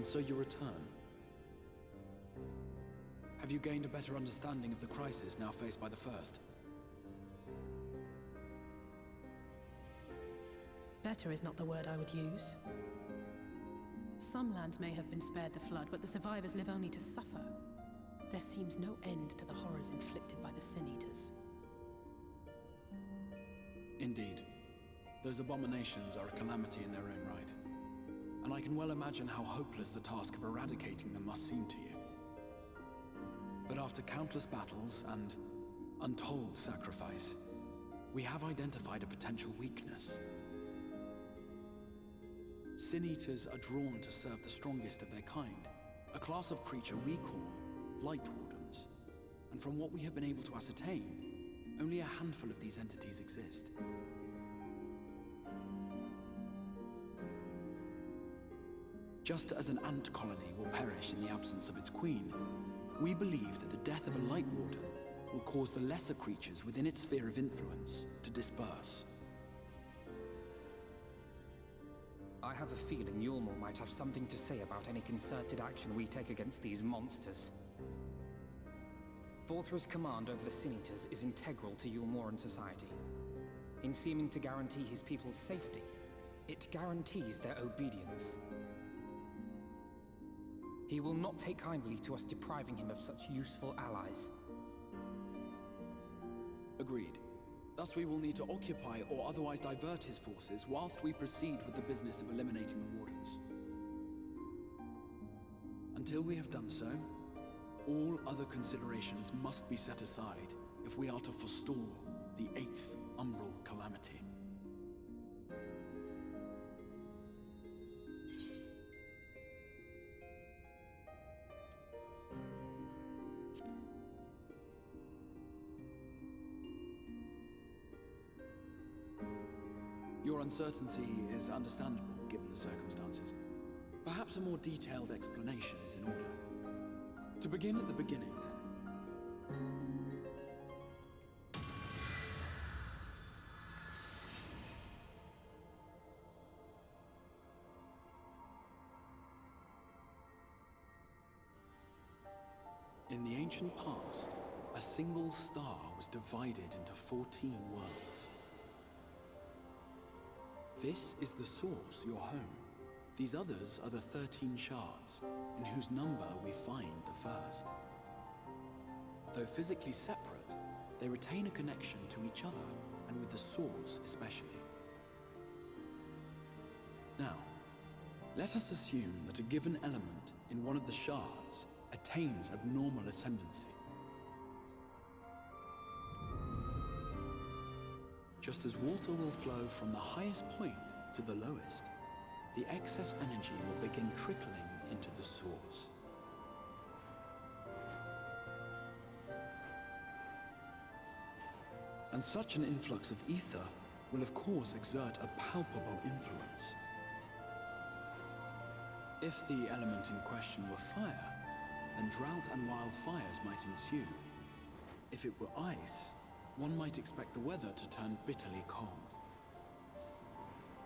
And so you return. Have you gained a better understanding of the crisis now faced by the First? Better is not the word I would use. Some lands may have been spared the flood, but the survivors live only to suffer. There seems no end to the horrors inflicted by the Sin Eaters. Indeed. Those abominations are a calamity in their own right. And I can well imagine how hopeless the task of eradicating them must seem to you. But after countless battles and untold sacrifice, we have identified a potential weakness. Sin Eaters are drawn to serve the strongest of their kind, a class of creature we call Lightwardens. And from what we have been able to ascertain, only a handful of these entities exist. Just as an ant colony will perish in the absence of its queen, we believe that the death of a Lightwarden will cause the lesser creatures within its sphere of influence to disperse. I have a feeling Yulmore might have something to say about any concerted action we take against these monsters. Vorthra's command over the Sin Eaters is integral to Yulmoran society. In seeming to guarantee his people's safety, it guarantees their obedience. He will not take kindly to us depriving him of such useful allies. Agreed. Thus we will need to occupy or otherwise divert his forces whilst we proceed with the business of eliminating the Wardens. Until we have done so, all other considerations must be set aside if we are to forestall the 8th Umbral Calamity. Your uncertainty is understandable, given the circumstances. Perhaps a more detailed explanation is in order. To begin at the beginning, then. In the ancient past, a single star was divided into 14 worlds. This is the source, your home. These others are the 13 shards, in whose number we find the first. Though physically separate, they retain a connection to each other, and with the source especially. Now, let us assume that a given element in one of the shards attains abnormal ascendancy. Just as water will flow from the highest point to the lowest, the excess energy will begin trickling into the source. And such an influx of ether will of course exert a palpable influence. If the element in question were fire, then drought and wildfires might ensue. If it were ice, one might expect the weather to turn bitterly cold.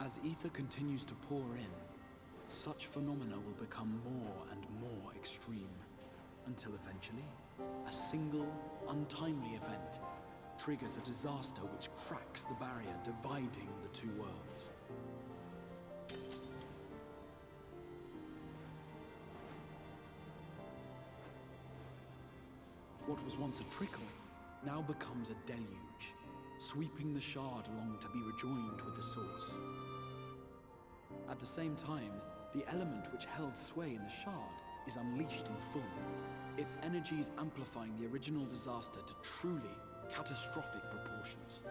As ether continues to pour in, such phenomena will become more and more extreme, until eventually, a single, untimely event triggers a disaster which cracks the barrier dividing the two worlds. What was once a trickle now becomes a deluge, sweeping the shard along to be rejoined with the source. At the same time, the element which held sway in the shard is unleashed in full, its energies amplifying the original disaster to truly catastrophic proportions.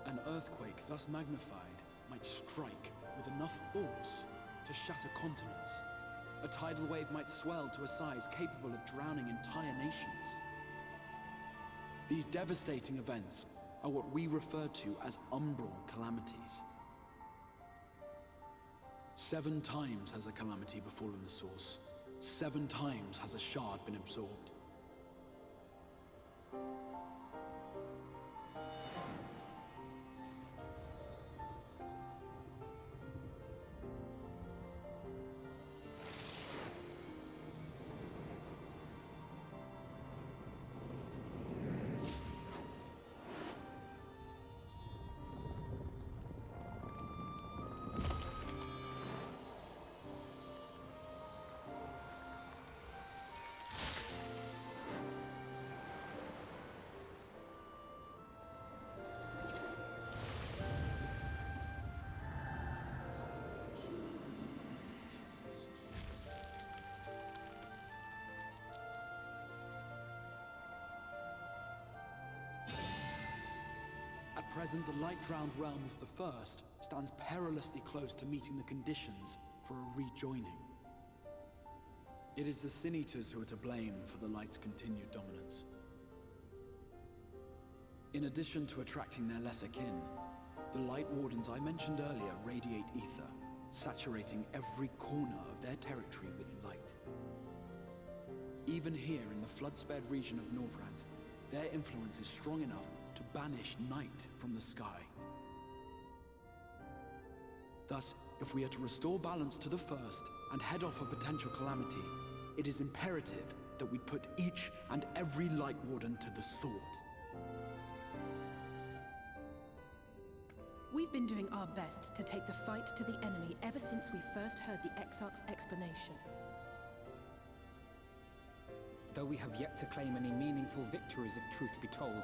An earthquake thus magnified might strike with enough force to shatter continents. A tidal wave might swell to a size capable of drowning entire nations. These devastating events are what we refer to as umbral calamities. 7 times has a calamity befallen the source. 7 times has a shard been absorbed. present, the light-drowned realm of the First stands perilously close to meeting the conditions for a rejoining. It is the Sin Eaters who are to blame for the Light's continued dominance. In addition to attracting their lesser kin, the Lightwardens I mentioned earlier radiate ether, saturating every corner of their territory with light. Even here in the flood-spared region of Norvrant, their influence is strong enough to banish night from the sky. Thus, if we are to restore balance to the First and head off a potential calamity, it is imperative that we put each and every Lightwarden to the sword. We've been doing our best to take the fight to the enemy ever since we first heard the Exarch's explanation. Though we have yet to claim any meaningful victories if truth be told.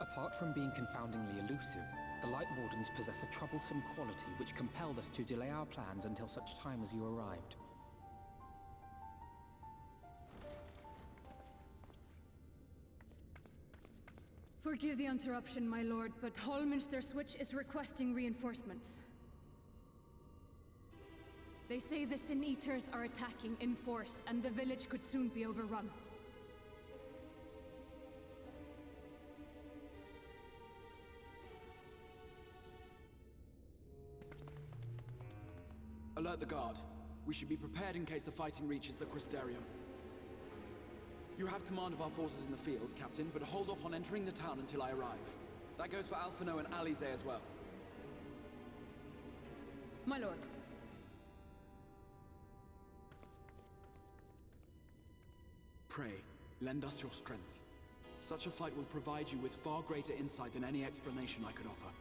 Apart from being confoundingly elusive, the Lightwardens possess a troublesome quality which compelled us to delay our plans until such time as you arrived. Forgive the interruption, my lord, but Hallminster Switch is requesting reinforcements. They say the Sin Eaters are attacking in force, and the village could soon be overrun. Alert the guard. We should be prepared in case the fighting reaches the Crystarium. You have command of our forces in the field, Captain, but hold off on entering the town until I arrive. That goes for Alphino and Alize as well. My lord. Pray, lend us your strength. Such a fight will provide you with far greater insight than any explanation I could offer.